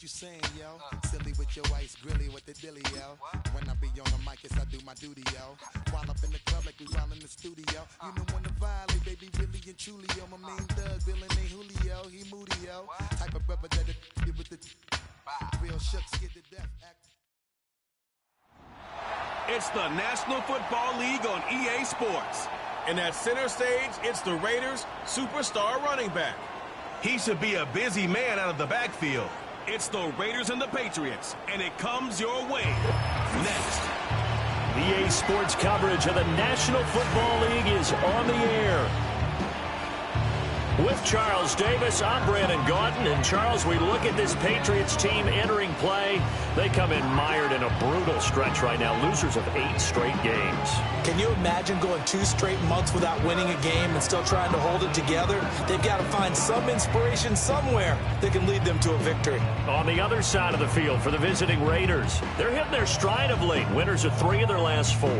You saying, yo? Silly with your ice grilly with the dilly, yo. When I be on the mic, yes, I do my duty, yo. While up in the club like we while in the studio. You know when to violate, baby, really and truly, yo. My main thug, villain ain't Julio, he moody, yo. Type of brother that it with the real shook, scared to death. It's the National Football League on EA Sports. And at center stage, it's the Raiders' superstar running back. He should be a busy man out of the backfield. It's the Raiders and the Patriots, and it comes your way. Next. EA Sports coverage of the National Football League is on the air. With Charles Davis, I'm Brandon Gaudin. And, Charles, we look at this Patriots team entering play. They come in mired in a brutal stretch right now, losers of 8 straight games. Can you imagine going 2 straight months without winning a game and still trying to hold it together? They've got to find some inspiration somewhere that can lead them to a victory. On the other side of the field for the visiting Raiders, they're hitting their stride of late. Winners of 3 of their last 4.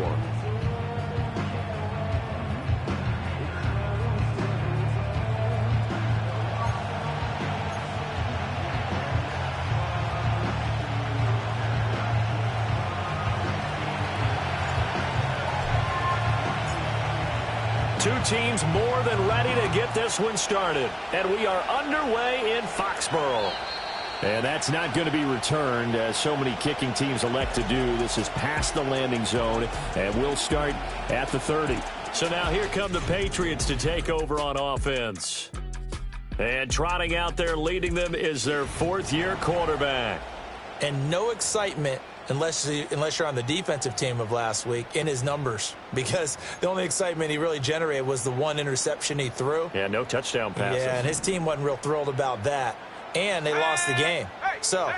Two teams more than ready to get this one started. And we are underway in Foxborough. And that's not going to be returned, as so many kicking teams elect to do. This is past the landing zone, and we'll start at the 30. So now here come the Patriots to take over on offense. And trotting out there leading them is their 4th-year quarterback. And no excitement unless you're on the defensive team of last week in his numbers, because the only excitement he really generated was the 1 interception he threw. Yeah, no touchdown passes. Yeah, and his team wasn't real thrilled about that, and they lost the game. So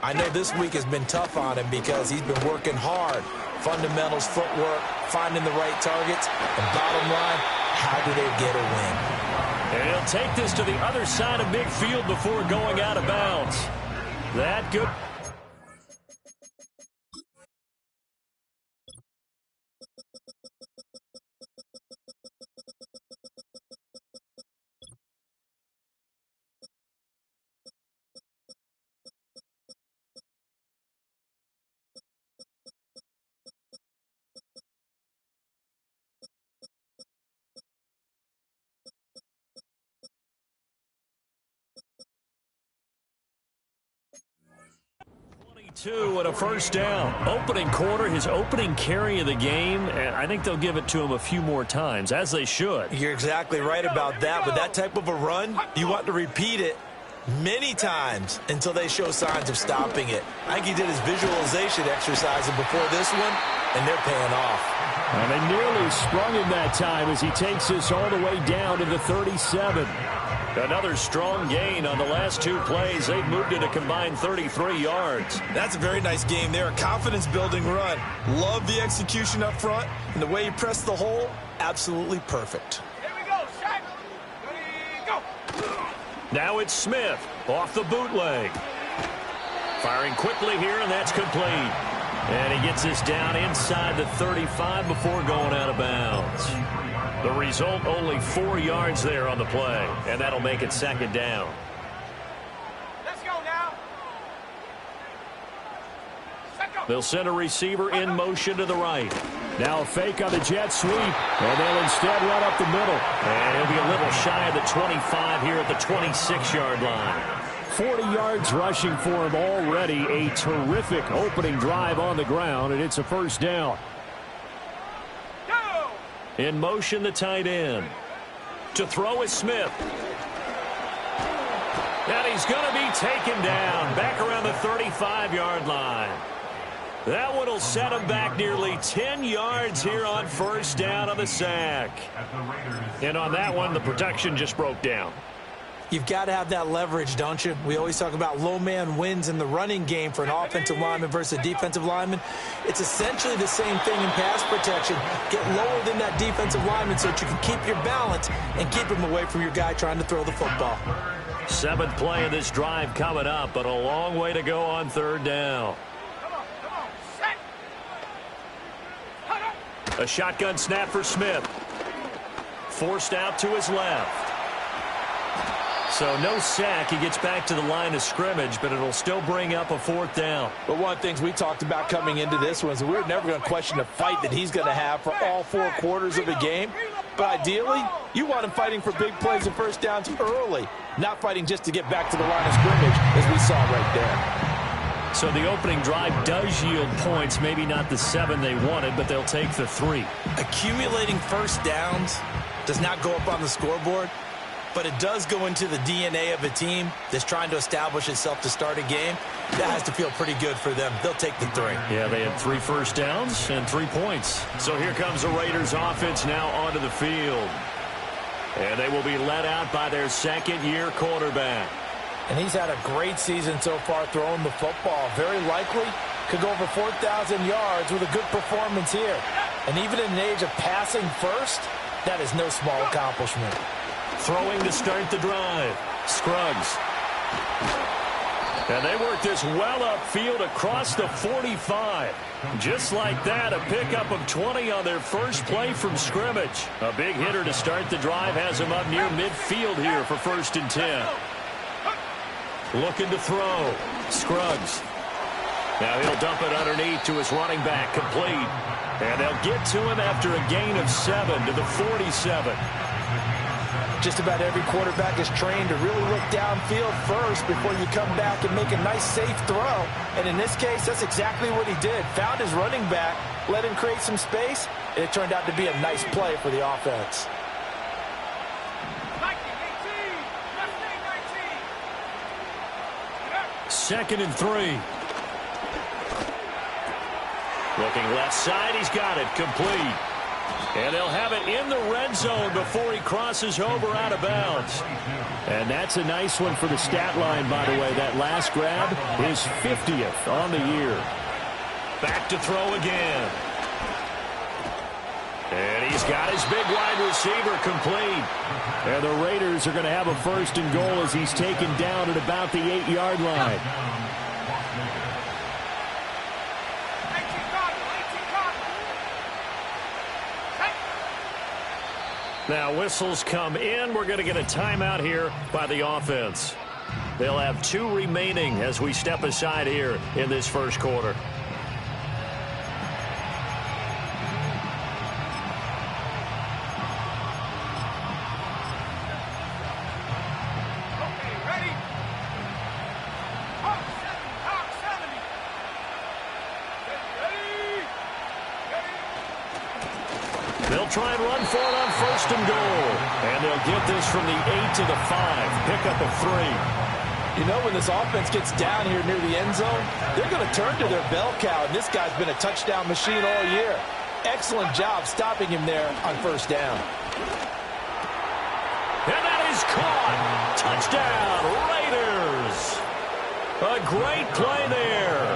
I know this week has been tough on him because he's been working hard. Fundamentals, footwork, finding the right targets, and bottom line, how do they get a win? And he'll take this to the other side of midfield before going out of bounds. That good. And a first down. Opening quarter, his opening carry of the game, and I think they'll give it to him a few more times, as they should. You're exactly right about that, but that type of a run, you want to repeat it many times until they show signs of stopping it. I think he did his visualization exercises before this one, and they're paying off. And they nearly sprung him that time as he takes this all the way down to the 37. Another strong gain on the last 2 plays. They've moved it a combined 33 yards. That's a very nice game there. A confidence-building run. Love the execution up front. And the way he pressed the hole, absolutely perfect. Here we go, Shaq. Ready, go. Now it's Smith off the bootleg. Firing quickly here, and that's complete. And he gets this down inside the 35 before going out of bounds. The result, only 4 yards there on the play, and that'll make it 2nd down. Let's go now. They'll send a receiver in motion to the right. Now a fake on the jet sweep, and they'll instead run up the middle. And he'll be a little shy of the 25 here at the 26-yard line. 40 yards rushing for him already. A terrific opening drive on the ground, and it's a first down. In motion, the tight end. To throw is Smith. And he's going to be taken down back around the 35-yard line. That one will set him back nearly 10 yards here on first down on the sack. And on that one, the protection just broke down. You've got to have that leverage, don't you? We always talk about low man wins in the running game for an offensive lineman versus a defensive lineman. It's essentially the same thing in pass protection. Get lower than that defensive lineman so that you can keep your balance and keep him away from your guy trying to throw the football. 7th play of this drive coming up, but a long way to go on 3rd down. A shotgun snap for Smith. Forced out to his left. So no sack. He gets back to the line of scrimmage, but it'll still bring up a 4th down. But one of the things we talked about coming into this one is we're never going to question the fight that he's going to have for all 4 quarters of the game. But ideally, you want him fighting for big plays and first downs early, not fighting just to get back to the line of scrimmage, as we saw right there. So the opening drive does yield points, maybe not the 7 they wanted, but they'll take the 3. Accumulating first downs does not go up on the scoreboard, but it does go into the DNA of a team that's trying to establish itself to start a game. That has to feel pretty good for them. They'll take the 3. Yeah, they had 3 first downs and 3 points. So here comes the Raiders offense now onto the field. And they will be led out by their second-year quarterback. And he's had a great season so far throwing the football. Very likely could go over 4,000 yards with a good performance here. And even in an age of passing first, that is no small accomplishment. Throwing to start the drive. Scruggs. And they work this well upfield across the 45. Just like that, a pickup of 20 on their first play from scrimmage. A big hitter to start the drive has him up near midfield here for 1st and 10. Looking to throw. Scruggs. Now he'll dump it underneath to his running back, complete. And they'll get to him after a gain of 7 to the 47. Just about every quarterback is trained to really look downfield first before you come back and make a nice, safe throw. And in this case, that's exactly what he did. Found his running back, let him create some space, and it turned out to be a nice play for the offense. 2nd and 3. Looking left side, he's got it, complete. And they'll have it in the red zone before he crosses over out of bounds. And that's a nice one for the stat line, by the way. That last grab, his 50th on the year. Back to throw again. And he's got his big wide receiver complete. And the Raiders are going to have a 1st and goal as he's taken down at about the 8-yard line. Now whistles come in. We're going to get a timeout here by the offense. They'll have 2 remaining as we step aside here in this first quarter. They'll try and run for it on 1st and goal. And they'll get this from the 8 to the 5. Pick up of 3. You know, when this offense gets down here near the end zone, they're going to turn to their bell cow. And this guy's been a touchdown machine all year. Excellent job stopping him there on 1st down. And that is caught. Touchdown, Raiders. A great play there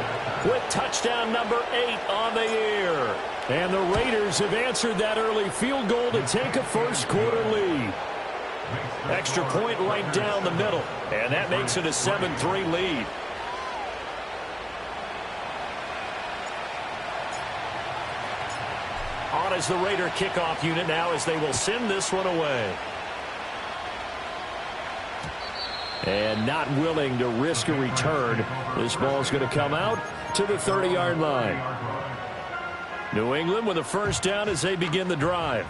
with touchdown number 8 on the year. And the Raiders have answered that early field goal to take a first quarter lead. Extra point right down the middle. And that makes it a 7-3 lead. On as the Raider kickoff unit now as they will send this one away. And not willing to risk a return. This ball's going to come out to the 30-yard line. New England with a 1st down as they begin the drive.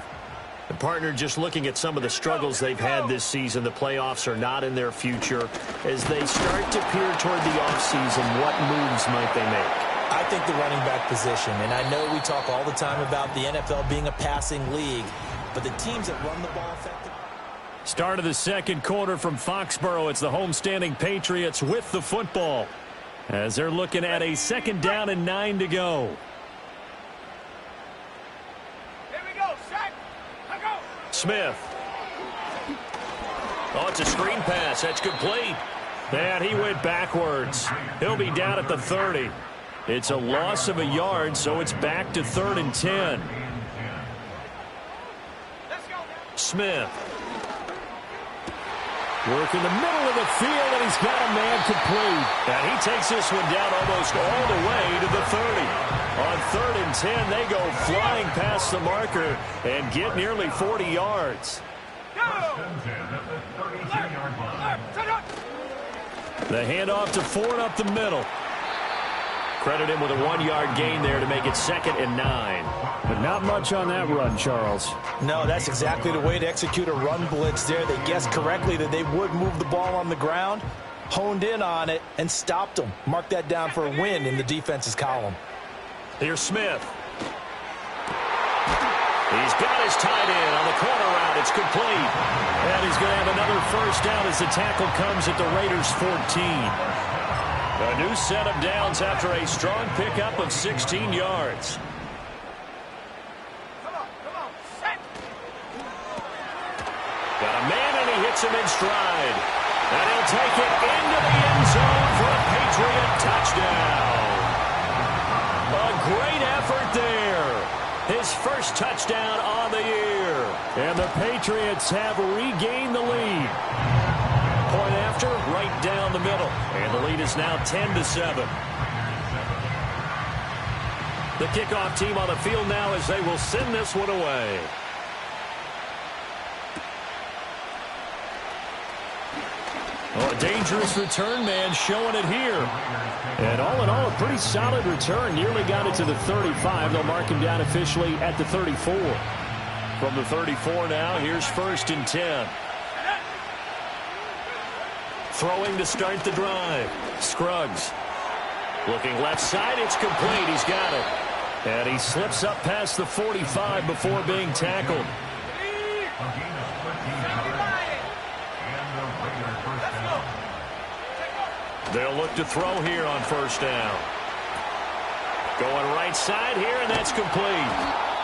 The partner just looking at some of the struggles they've had this season. The playoffs are not in their future. As they start to peer toward the offseason, what moves might they make? I think the running back position, and I know we talk all the time about the NFL being a passing league, but the teams that run the ball effectively. Start of the second quarter from Foxborough. It's the homestanding Patriots with the football as they're looking at a 2nd down and 9 to go. Smith. Oh, it's a screen pass. That's complete. And he went backwards. He'll be down at the 30. It's a loss of a yard, so it's back to 3rd and 10. Smith. Work in the middle of the field, and he's got a man complete. And he takes this one down almost all the way to the 30. On 3rd and 10, they go flying past the marker and get nearly 40 yards. The handoff to Ford up the middle. Credit him with a 1-yard gain there to make it 2nd and 9. But not much on that run, Charles. No, that's exactly the way to execute a run blitz there. They guessed correctly that they would move the ball on the ground, honed in on it, and stopped them. Mark that down for a win in the defense's column. Here's Smith. He's got his tight end on the corner route. It's complete. And he's going to have another first down as the tackle comes at the Raiders' 14. A new set of downs after a strong pickup of 16 yards. Come on, set. Got a man, and he hits him in stride. And he'll take it into the end zone for a Patriot touchdown. A great effort there. His first touchdown on the year. And the Patriots have regained the lead. Point after, right down the middle. And the lead is now 10-7. The kickoff team on the field now as they will send this one away. Oh, a dangerous return man showing it here. And all in all, a pretty solid return. Nearly got it to the 35. They'll mark him down officially at the 34. From the 34 now, here's 1st and 10. Throwing to start the drive. Scruggs. Looking left side, it's complete. He's got it. And he slips up past the 45 before being tackled. They'll look to throw here on 1st down. Going right side here, and that's complete.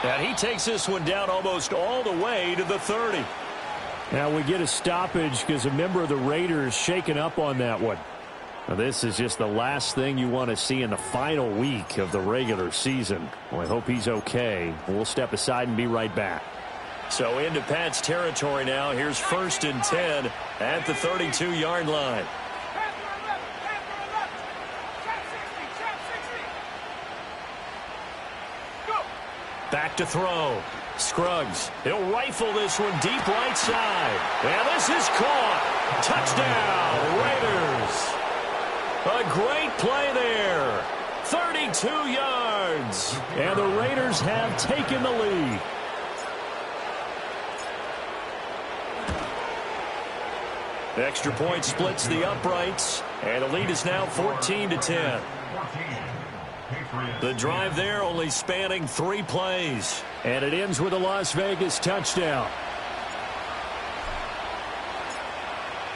And he takes this one down almost all the way to the 30. Now we get a stoppage because a member of the Raiders shaken up on that one. Now, this is just the last thing you want to see in the final week of the regular season. Well, I hope he's okay. We'll step aside and be right back. So into Pat's territory now. Here's 1st and 10 at the 32-yard line. Back to throw. Scruggs. He'll rifle this one deep right side. And this is caught. Touchdown, Raiders. A great play there. 32 yards. And the Raiders have taken the lead. Extra point splits the uprights. And the lead is now 14-10. The drive there only spanning 3 plays. And it ends with a Las Vegas touchdown.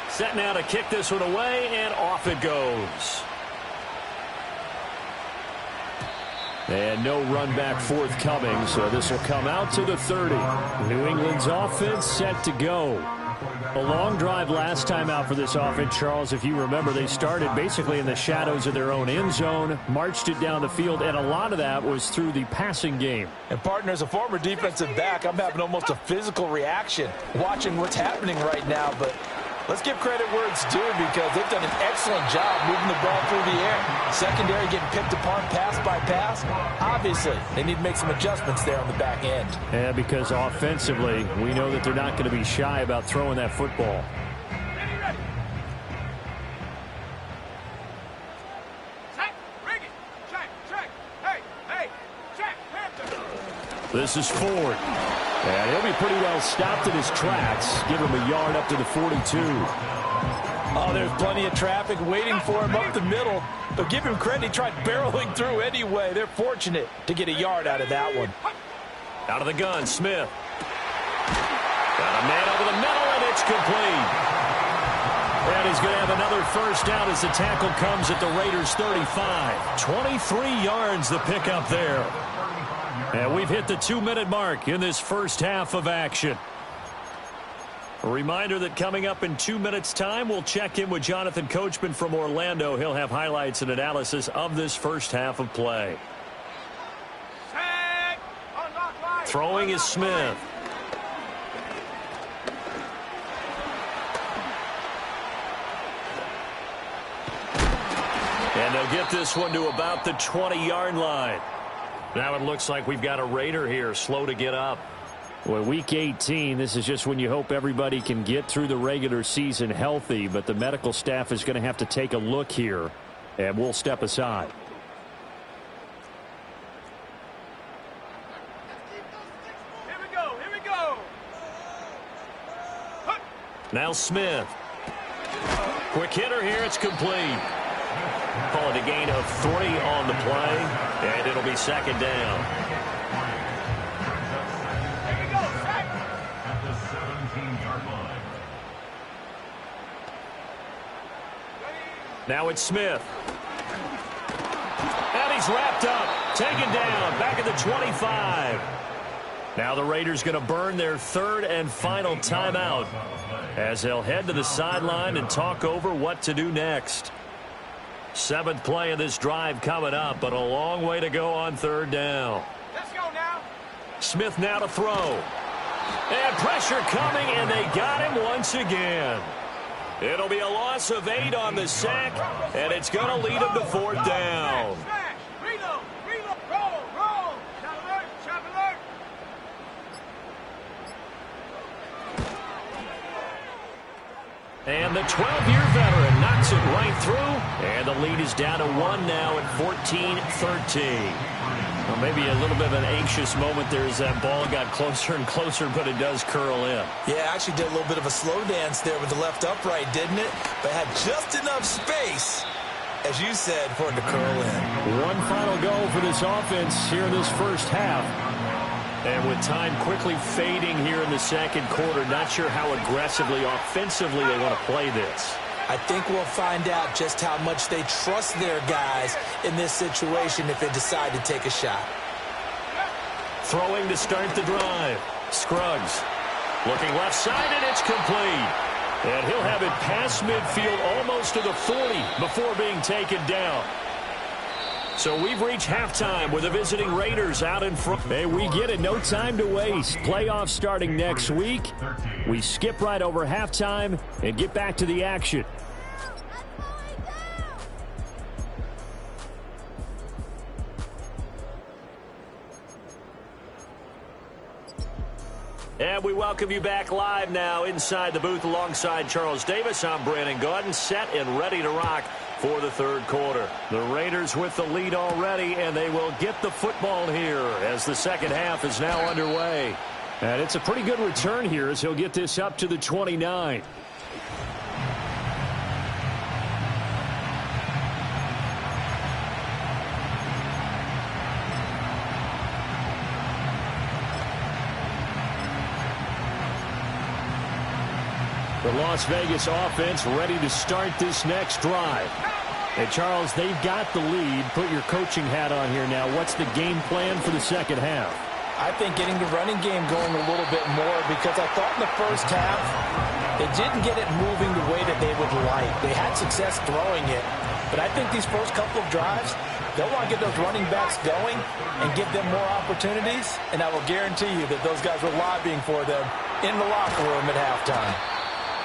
Set now to kick this one away, and off it goes. And no run back forthcoming, so this will come out to the 30. New England's offense set to go. A long drive last time out for this offense, Charles. If you remember, they started basically in the shadows of their own end zone, marched it down the field, and a lot of that was through the passing game. And, partner, as a former defensive back, I'm having almost a physical reaction watching what's happening right now. But let's give credit where it's due because they've done an excellent job moving the ball through the air. Secondary getting picked apart pass by pass. Obviously, they need to make some adjustments there on the back end. Yeah, because offensively, we know that they're not going to be shy about throwing that football. Ready. Check, rig it. Check. Hey, check. This is Ford. And he'll be pretty well stopped in his tracks. Give him a yard up to the 42. Oh, there's plenty of traffic waiting for him up the middle. But give him credit, he tried barreling through anyway. They're fortunate to get a yard out of that one. Out of the gun, Smith. Got a man over the middle, and it's complete. And he's going to have another first down as the tackle comes at the Raiders' 35. 23 yards the pickup there. And we've hit the 2-minute mark in this first half of action. A reminder that coming up in 2 minutes' time, we'll check in with Jonathan Coachman from Orlando. He'll have highlights and analysis of this first half of play. Throwing is Smith. And they'll get this one to about the 20-yard line. Now it looks like we've got a Raider here, slow to get up. Well, Week 18, this is just when you hope everybody can get through the regular season healthy, but the medical staff is going to have to take a look here, and we'll step aside. Here we go, here we go. Now Smith. Quick hitter here, it's complete. Call it a gain of 3 on the play, and it'll be second down. Now it's Smith. And he's wrapped up. Taken down. Back at the 25. Now the Raiders going to burn their 3rd and final timeout as they'll head to the sideline and talk over what to do next. 7th play of this drive coming up, but a long way to go on 3rd down. Let's go now. Smith now to throw. And pressure coming, and they got him once again. It'll be a loss of 8 on the sack, and it's going to lead them to 4th down. Smash, reload, roll. Shot alert. And the 12-year veteran knocks it right through, and the lead is down to 1 now at 14-13. Well, maybe a little bit of an anxious moment there as that ball got closer and closer, but it does curl in. Yeah, actually did a little bit of a slow dance there with the left upright, didn't it? But had just enough space, as you said, for it to curl in. One final go for this offense here in this first half. And with time quickly fading here in the second quarter, not sure how aggressively, offensively they want to play this. I think we'll find out just how much they trust their guys in this situation if they decide to take a shot. Throwing to start the drive. Scruggs looking left side, and it's complete. And he'll have it past midfield almost to the 40 before being taken down. So we've reached halftime with the visiting Raiders out in front. Hey, we get it. No time to waste. Playoffs starting next week. We skip right over halftime and get back to the action. And we welcome you back live now inside the booth alongside Charles Davis. I'm Brandon Gaudin, set and ready to rock for the 3rd quarter. The Raiders with the lead already, and they will get the football here as the second half is now underway. And it's a pretty good return here as he'll get this up to the 29. The Las Vegas offense ready to start this next drive. And, Charles, they've got the lead. Put your coaching hat on here now. What's the game plan for the second half? I think getting the running game going a little bit more, because I thought in the first half they didn't get it moving the way that they would like. They had success throwing it, but I think these first couple of drives, they'll want to get those running backs going and give them more opportunities, and I will guarantee you that those guys were lobbying for them in the locker room at halftime.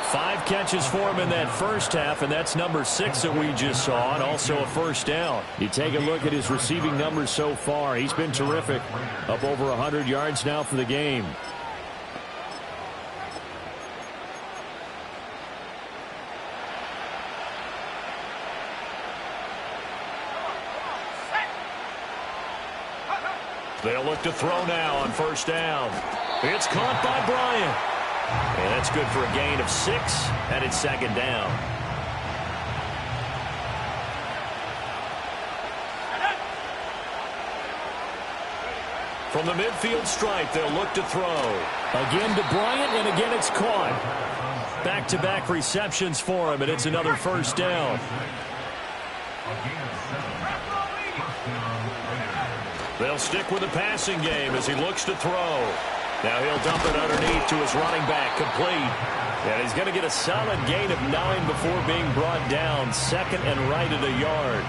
5 catches for him in that first half, and that's number 6 that we just saw, and also a first down. You take a look at his receiving numbers so far. He's been terrific. Up over 100 yards now for the game. They'll look to throw now on first down. It's caught by Bryant. And that's good for a gain of 6, and it's second down. From the midfield stripe, they'll look to throw. Again to Bryant, and again it's caught. Back-to-back receptions for him, and it's another first down. They'll stick with the passing game as he looks to throw. Now he'll dump it underneath to his running back, complete. And he's going to get a solid gain of 9 before being brought down. Second and right at a yard.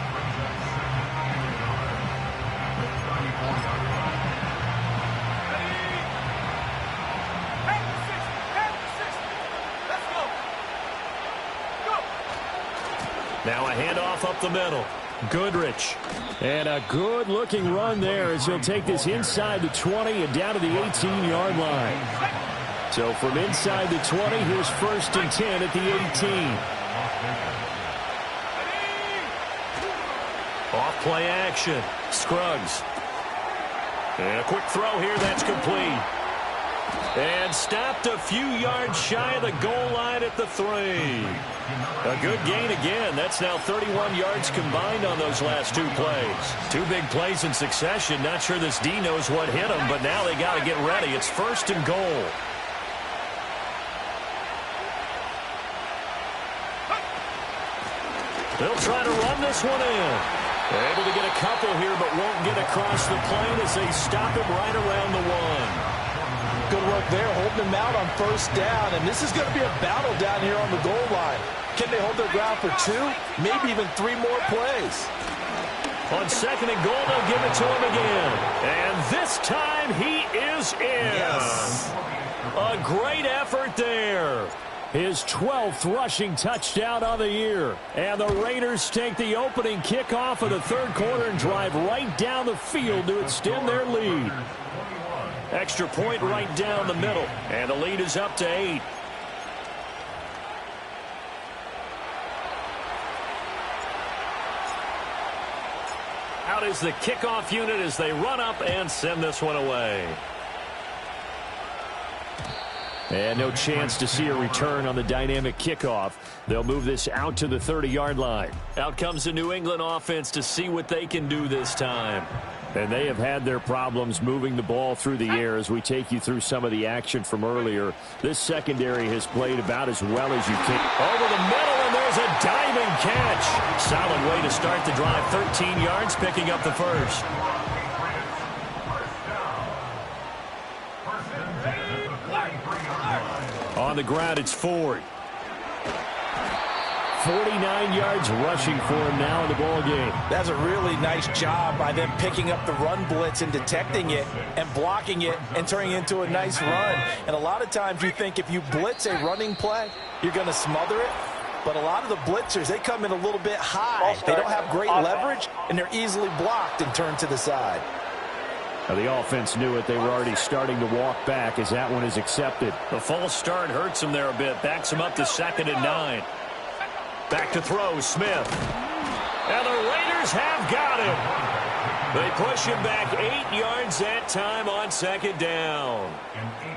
Now a handoff up the middle. Goodrich. And a good-looking run there as he'll take this inside the 20 and down to the 18-yard line. So from inside the 20, here's 1st and 10 at the 18. Off-play action. Scruggs. And a quick throw here that's complete. And stopped a few yards shy of the goal line at the 3. A good gain again. That's now 31 yards combined on those last 2 plays. 2 big plays in succession. Not sure this D knows what hit him, but now they got to get ready. It's 1st and goal. They'll try to run this one in. Able to get a couple here, but won't get across the plane as they stop him right around the 1. Good work there, holding them out on 1st down, and this is going to be a battle down here on the goal line. Can they hold their ground for 2, maybe even 3 more plays? On 2nd and goal, they'll give it to him again. And this time he is in. Yes. A great effort there. His 12th rushing touchdown of the year. And the Raiders take the opening kickoff of the 3rd quarter and drive right down the field to extend their lead. Extra point right down the middle. And the lead is up to 8. Out is the kickoff unit as they run up and send this one away. And no chance to see a return on the dynamic kickoff. They'll move this out to the 30-yard line. Out comes the New England offense to see what they can do this time. And they have had their problems moving the ball through the air as we take you through some of the action from earlier. This secondary has played about as well as you can. Over the middle, and there's a diving catch. Solid way to start the drive. 13 yards, picking up the 1st. On the ground, it's Ford. 49 yards rushing for him now in the ball game. That's a really nice job by them picking up the run blitz and detecting it and blocking it and turning it into a nice run. And a lot of times you think if you blitz a running play, you're going to smother it. But a lot of the blitzers, they come in a little bit high. They don't have great leverage, and they're easily blocked and turned to the side. Now the offense knew it. They were already starting to walk back as that one is accepted. The false start hurts him there a bit. Backs him up to 2nd and 9. Back to throw, Smith. And the Raiders have got him. They push him back 8 yards that time on 2nd down.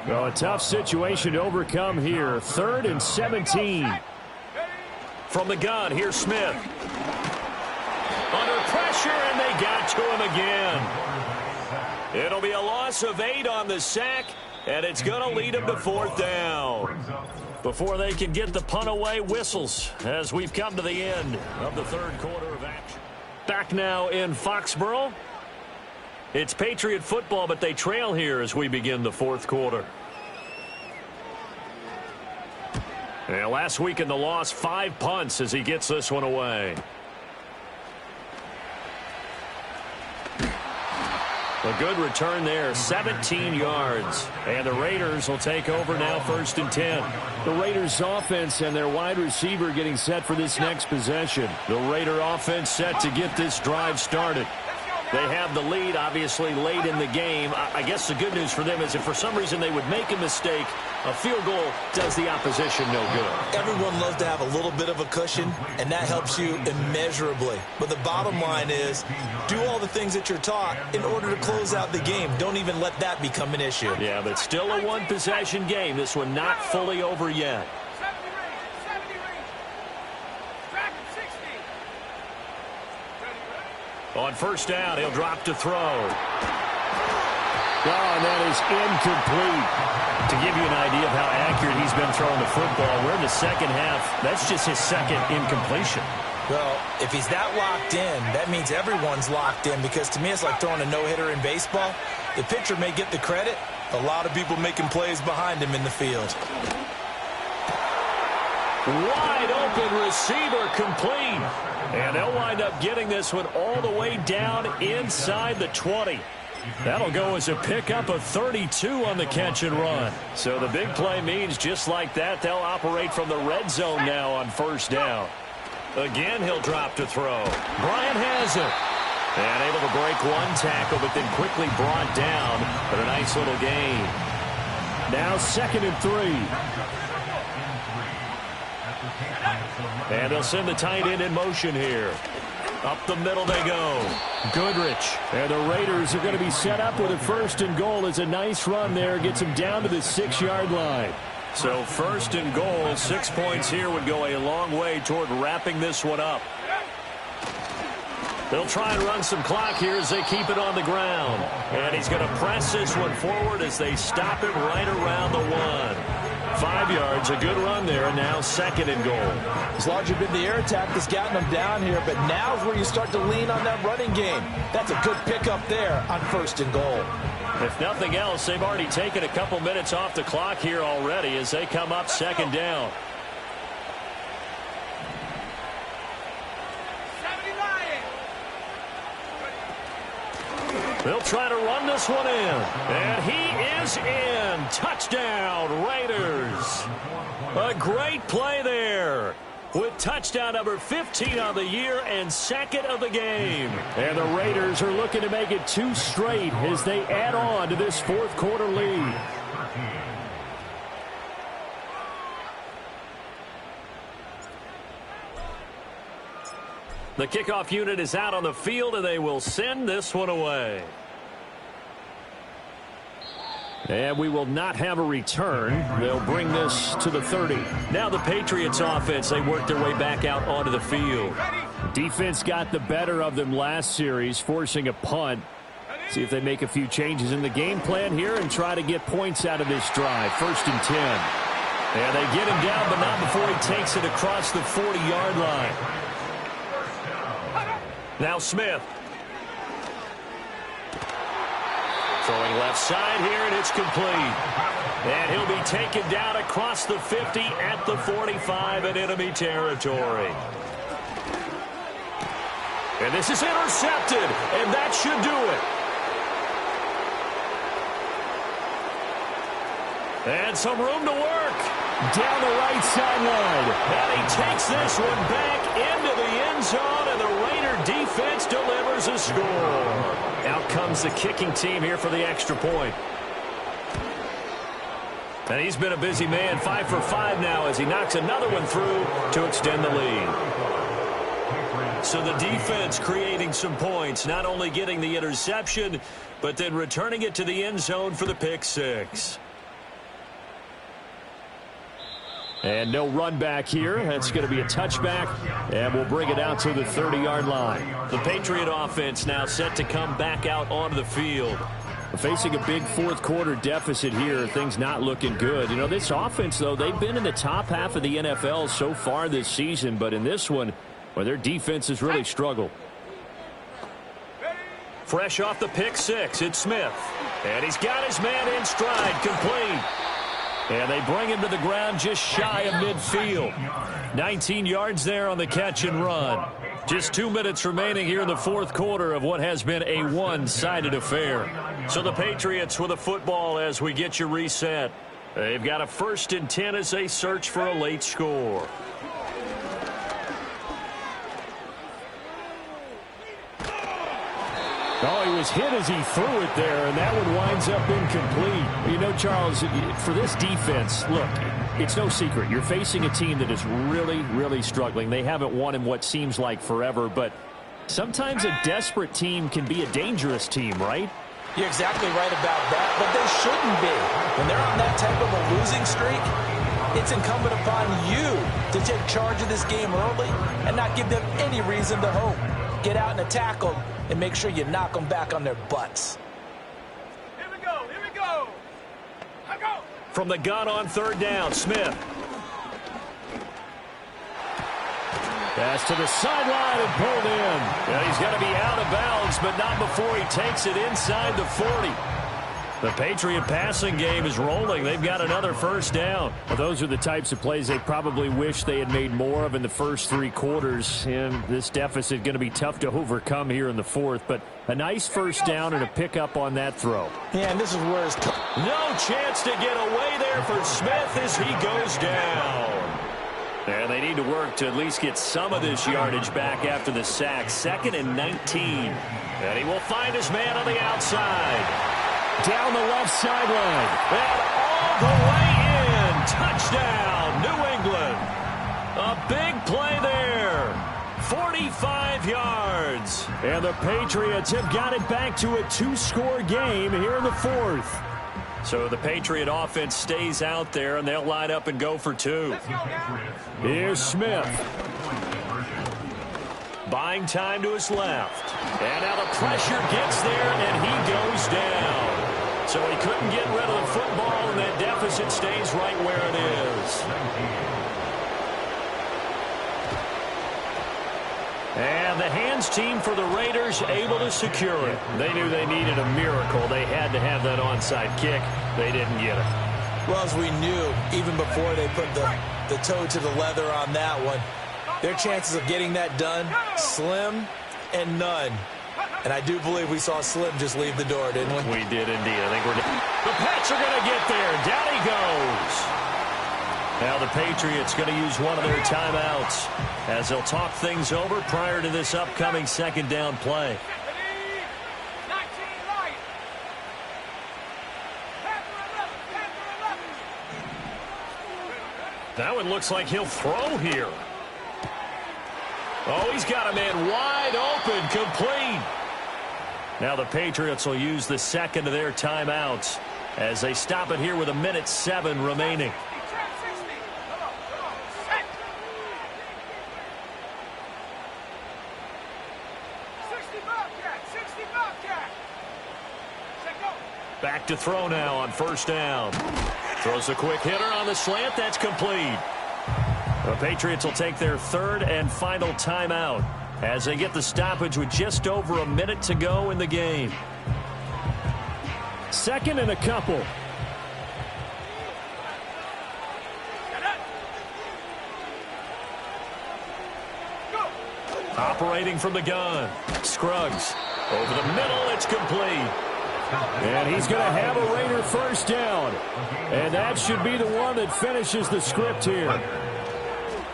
Well, a tough situation to overcome here. 3rd and 17. From the gun, here's Smith. Under pressure, and they got to him again. It'll be a loss of 8 on the sack, and it's going to lead them to 4th down. Before they can get the punt away, whistles as we've come to the end of the 3rd quarter of action. Back now in Foxborough. It's Patriot football, but they trail here as we begin the 4th quarter. And last week in the loss, 5 punts as he gets this one away. A good return there, 17 yards. And the Raiders will take over now 1st and 10. The Raiders offense and their wide receiver getting set for this next possession. The Raider offense set to get this drive started. They have the lead, obviously, late in the game. I guess the good news for them is if for some reason they would make a mistake, a field goal does the opposition no good. Everyone loves to have a little bit of a cushion, and that helps you immeasurably. But the bottom line is, do all the things that you're taught in order to close out the game. Don't even let that become an issue. Yeah, but still a one-possession game. This one not fully over yet. On 1st down, he'll drop to throw. Oh, and that is incomplete. To give you an idea of how accurate he's been throwing the football, we're in the 2nd half. That's just his 2nd incompletion. Well, if he's that locked in, that means everyone's locked in, because to me it's like throwing a no-hitter in baseball. The pitcher may get the credit. A lot of people making plays behind him in the field. Wide open receiver complete. And they'll wind up getting this one all the way down inside the 20. That'll go as a pickup of 32 on the catch and run. So the big play means just like that, they'll operate from the red zone now on 1st down. Again, he'll drop to throw. Bryant has it. And able to break one tackle, but then quickly brought down. But a nice little gain. Now 2nd and 3. And they'll send the tight end in motion here. Up the middle they go. Goodrich. And the Raiders are going to be set up with a 1st and goal. It's a nice run there. Gets them down to the 6-yard line. So 1st and goal, 6 points here would go a long way toward wrapping this one up. They'll try and run some clock here as they keep it on the ground. And he's going to press this one forward as they stop him right around the 1. 5 yards, a good run there, and now 2nd and goal. It's largely been the air attack that's gotten them down here, but now's where you start to lean on that running game. That's a good pickup there on 1st and goal. If nothing else, they've already taken a couple minutes off the clock here already as they come up 2nd down. They'll try to run this one in. And he is in. Touchdown, Raiders. A great play there. With touchdown number 15 on the year and 2nd of the game. And the Raiders are looking to make it 2 straight as they add on to this 4th quarter lead. The kickoff unit is out on the field, and they will send this one away. And we will not have a return. They'll bring this to the 30. Now the Patriots offense, they work their way back out onto the field. Defense got the better of them last series, forcing a punt. See if they make a few changes in the game plan here and try to get points out of this drive. 1st and 10. And they get him down, but not before he takes it across the 40-yard line. Now Smith. Throwing left side here, and it's complete. And he'll be taken down across the 50 at the 45 in enemy territory. And this is intercepted, and that should do it. And some room to work. Down the right sideline. And he takes this one back into the end zone, and the Raider defense delivers a score. Out comes the kicking team here for the extra point. And he's been a busy man, 5 for 5 now as he knocks another one through to extend the lead. So the defense creating some points, not only getting the interception, but then returning it to the end zone for the pick 6. And no run back here. That's going to be a touchback, and we'll bring it out to the 30-yard line. The Patriot offense now set to come back out onto the field. Facing a big 4th quarter deficit here, things not looking good. You know, this offense, though, they've been in the top half of the NFL so far this season, but in this one, well, their defense has really struggled. Fresh off the pick 6, it's Smith. And he's got his man in stride, complete. And they bring him to the ground just shy of midfield. 19 yards there on the catch and run. Just 2 minutes remaining here in the 4th quarter of what has been a one-sided affair. So the Patriots with a football as we get you reset. They've got a 1st and 10 as they search for a late score. Oh, he was hit as he threw it there, and that one winds up incomplete. You know, Charles, for this defense, look, it's no secret. You're facing a team that is really, really struggling. They haven't won in what seems like forever, but sometimes a desperate team can be a dangerous team, right? You're exactly right about that, but they shouldn't be. When they're on that type of a losing streak, it's incumbent upon you to take charge of this game early and not give them any reason to hope. Get out and attack them and make sure you knock them back on their butts. Here we go, here we go. I go. From the gun on 3rd down, Smith. Pass to the sideline and pulled in. Yeah, he's got to be out of bounds, but not before he takes it inside the 40. The Patriot passing game is rolling. They've got another 1st down. Well, those are the types of plays they probably wish they had made more of in the first 3 quarters. And this deficit going to be tough to overcome here in the 4th. But a nice 1st down and a pickup on that throw. Yeah, and this is where it's no chance to get away there for Smith as he goes down. And they need to work to at least get some of this yardage back after the sack. 2nd and 19. And he will find his man on the outside. Down the left sideline. And all the way in. Touchdown, New England. A big play there. 45 yards. And the Patriots have got it back to a 2-score game here in the 4th. So the Patriot offense stays out there, and they'll line up and go for 2. Here's Smith. Buying time to his left. And now the pressure gets there, and he goes down. So he couldn't get rid of the football, and that deficit stays right where it is. And the hands team for the Raiders able to secure it. They knew they needed a miracle. They had to have that onside kick. They didn't get it. Well, as we knew, even before they put the toe to the leather on that one, their chances of getting that done, slim and none. And I do believe we saw Slim just leave the door, didn't we? We did indeed. I think the Pats are going to get there. Down he goes. Now the Patriots going to use one of their timeouts as they'll talk things over prior to this upcoming 2nd down play. That one looks like he'll throw here. Oh, he's got a man wide open, complete. Now the Patriots will use the 2nd of their timeouts as they stop it here with 1:07 remaining. Back to throw now on 1st down. Throws a quick hitter on the slant. That's complete. The Patriots will take their 3rd and final timeout as they get the stoppage with just over a minute to go in the game. 2nd and a couple. Operating from the gun. Scruggs. Over the middle, it's complete. And he's going to have a Raider 1st down. And that should be the one that finishes the script here.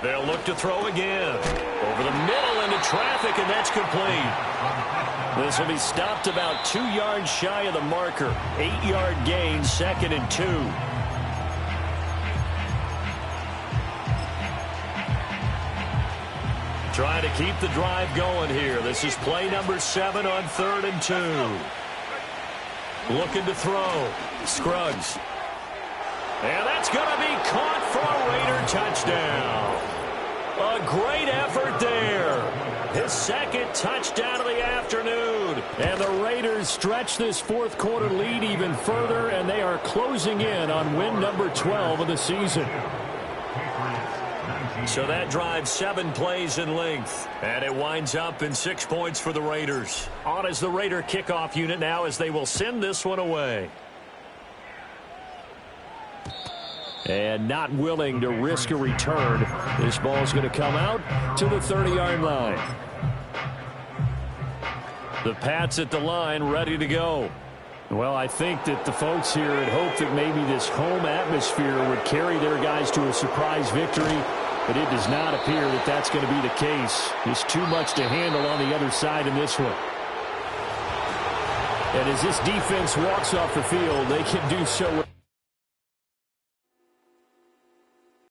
They'll look to throw again. Over the middle into traffic, and that's complete. This will be stopped about 2 yards shy of the marker. 8-yard gain, 2nd and 2. Trying to keep the drive going here. This is play number 7 on 3rd and 2. Looking to throw. Scruggs. And that's going to be caught for a Raider touchdown. A great effort there. His 2nd touchdown of the afternoon. And the Raiders stretch this 4th quarter lead even further, and they are closing in on win number 12 of the season. So that drives 7 plays in length. And it winds up in 6 points for the Raiders. On as the Raider kickoff unit now as they will send this one away. And not willing to risk a return. This ball's going to come out to the 30-yard line. The Pats at the line ready to go. Well, I think that the folks here had hoped that maybe this home atmosphere would carry their guys to a surprise victory. But it does not appear that that's going to be the case. There's too much to handle on the other side in this one. And as this defense walks off the field, they can do so.